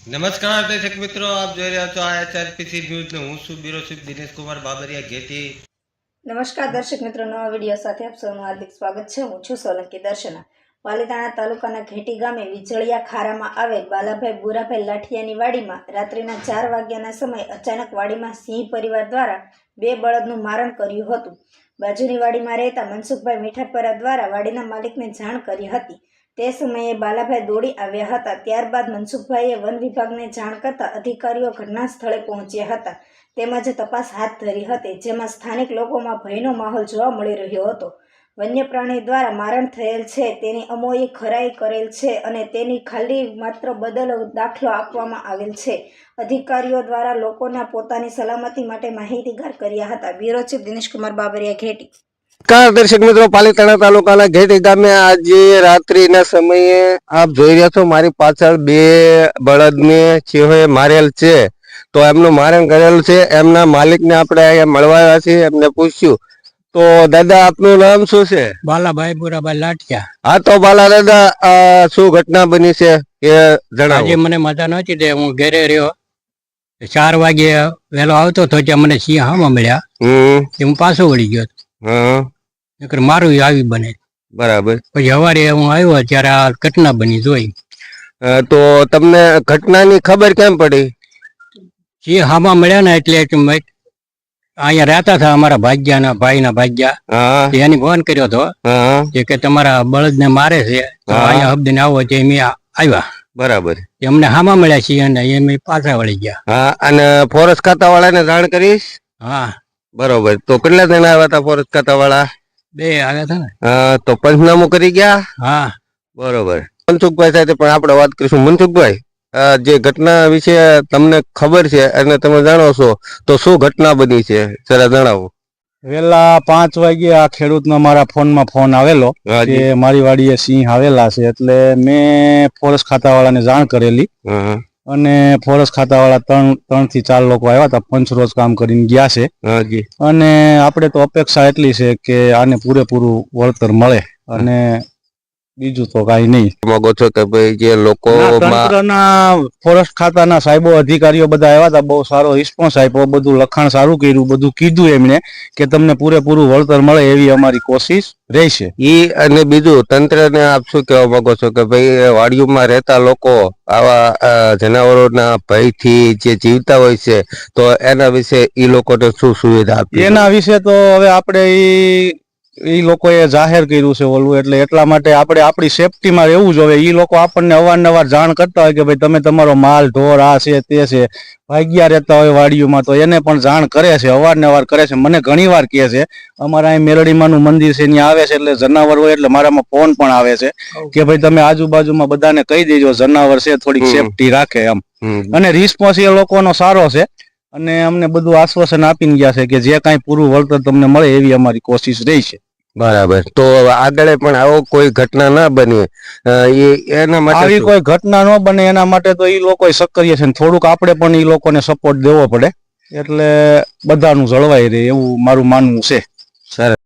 નમસ્કાર દર્શક મિત્રો, આપ જોઈ રહ્યા છો IHRPC ન્યૂઝ ને હું છું બ્યુરો ચીફ દિનેશ કુમાર બાબરિયા ઘેટી। નમસ્કાર દર્શક મિત્રો, નવા વિડીયો સાથે આપ સૌનું હાર્દિક સ્વાગત છે। હું છું સોલંકી દર્શના। પાલીતાણા તાલુકાના ઘેટી ગામે વીજળિયા ખારામાં આવેલ બાલાભાઈ બુરાભાઈ લાઠિયાની વાડીમાં રાત્રિના 4 વાગ્યાના સમયે અચાનક વાડીમાં સિંહ પરિવાર દ્વારા 2 બળદનું મારણ કર્યું હતું। બાજુની વાડીમાં રહેતા મનસુખભાઈ મીઠાપરા દ્વારા વાડીના માલિકને જાણ કરી હતી। તે સમયે બાલાભાઈ દોડી આવ્યા હતા। ત્યારબાદ મનસુખભાઈએ વન વિભાગને જાણ કરતા અધિકારીઓ ઘટના સ્થળે પહોંચ્યા હતા તેમજ તપાસ હાથ ધરી હતી, જેમાં સ્થાનિક લોકોમાં ભયનો માહોલ જોવા મળી રહ્યો હતો। વન્ય પ્રાણી દ્વારા મારણ થયેલ છે તેની અમોએ ખરાઈ કરેલ છે અને તેની ખાલી માત્ર બદલ દાખલો આપવામાં આવેલ છે। અધિકારીઓ દ્વારા લોકોના પોતાની સલામતી માટે માહિતીગાર કર્યા હતા। Bureau chief Dinesh Kumar Babariya Gheti. દર્શક મિત્રો, પાલીતાણા તાલુકાના ઘેટી ગામે આજે રાત્રિના સમયે આપ જોઈ રહ્યા છો મારી પાછળ 2 બળદને સિંહોએ મારેલ છે। તો એમનું મારણ કરેલું છે। એમના માલિકને આપણે અહીંયા મળવા આવ્યા છીએ, એમને પૂછ્યું। તો દાદા, આપનું નામ શું છે? બાલાભાઈ બુરાભાઈ લાઠિયા। હા, તો બાલા દાદા, શું ઘટના બની છે એ જણાવો। આજે મને મજા નહોતી તે હું ઘરે રહ્યો, 4 વાગે વહેલો આવતો હતો ત્યાં મને સિંહ હામાં મળ્યા, હું પાછો વળી ગયો। મારું આવી બને બરાબર। પછી સવારે હું આવ્યો ત્યારે આ ઘટના બની જોઈ। તો તમને ઘટનાની ખબર કેમ પડી? સિંહ હામાં મળ્યા ને એટલે અહીંયા રહેતા હતા અમારા ભાગ્યાના ભાઈના ભાગ્યા, એની ફોન કર્યો હતો કે તમારા બળદ ને મારે છે તો અહીંયા હબદને આવો છે। એમ આવ્યા, બરાબર। એમને હામાં મળ્યા સિંહ અને એમ પાછા વળી ગયા। હા, અને ફોરેસ્ટ ખાતા વાળાને જાણ કરીશ? હા, બરોબર। તો કેટલા જણા આવ્યા હતા ફોરેસ્ટ ખાતા વાળા? 2 આવ્યા હતા ને। તો પંચનામું કરી ગયા? હા, બરોબર। મનસુખભાઈ સાથે પણ આપણે વાત કરીશું। મનસુખભાઈ, જે ઘટના વિશે તમને ખબર છે અને તમે જાણો છો, તો શું ઘટના બની છે જરા જણાવો। વેલા 5 વાગે આ ખેડૂતનો મારા ફોનમાં ફોન આવેલો કે મારી વાડીએ સિંહ આવેલા છે, એટલે મેં ફોરેસ્ટ ખાતાવાળાને જાણ કરેલી અને ફોરેસ્ટ ખાતાવાળા 3 થી 4 લોકો આવ્યા હતા, પંચરોજ કામ કરીને ગયા છે। અને આપણે તો અપેક્ષા એટલી છે કે આને પૂરેપૂરું વળતર મળે અને બીજું તો કઈ નહીં। માંગો છો કે ભાઈ જે લોકો ફોરેસ્ટ ખાતાના સાહેબો અધિકારીઓ બધા આવ્યા હતા, બહુ સારો રિસ્પોન્સ આપ્યો, બધું લખાણ સારું કર્યું, બધું કીધું એમણે કે તમને પૂરેપૂરું વળતર મળે એવી અમારી કોશિશ રહેશે। અને બીજું તંત્રને આપ શું કહેવા માંગો છો કે ભાઈ વાડીઓમાં રહેતા લોકો આવા જનાવરોના ભયથી જે જીવતા હોય છે, તો એના વિશે એ લોકોને શું સુવિધા આપી? એના વિશે તો હવે આપણે એ લોકોએ જાહેર કર્યું છે ઓલું, એટલે એટલા માટે આપણે આપણી સેફટીમાં રહેવું જોઈએ। એ લોકો આપણને અવારનવાર જાણ કરતા હોય કે ભાઈ તમે તમારો માલ ઢોર આ છે તે છે, ભાગ્યા રહેતા હોય વાડીઓમાં તો એને પણ જાણ કરે છે, અવારનવાર કરે છે। મને ઘણી વાર કહે છે, અમારા અહીં મેરડીમાનું મંદિર છે ત્યાં આવે છે એટલે જનાવર હોય એટલે મારામાં ફોન પણ આવે છે કે ભાઈ તમે આજુબાજુમાં બધાને કહી દેજો જનાવર છે, થોડીક સેફટી રાખે એમ। અને રિસ્પોન્સ એ લોકોનો સારો છે અને અમને બધું આશ્વાસન આપીને ગયા છે કે જે કાંઈ પૂરું વળતર તમને મળે એવી અમારી કોશિશ રહી છે। બરાબર। તો આગળ પણ આવો કોઈ ઘટના ના બને એના માટે આવી કોઈ ઘટના ન બને એના માટે તો એ લોકો સક્રિય છે, થોડુંક આપણે પણ એ લોકોને સપોર્ટ દેવો પડે, એટલે બધાનું જળવાઈ રહે એવું મારું માનવું છે। સરસ।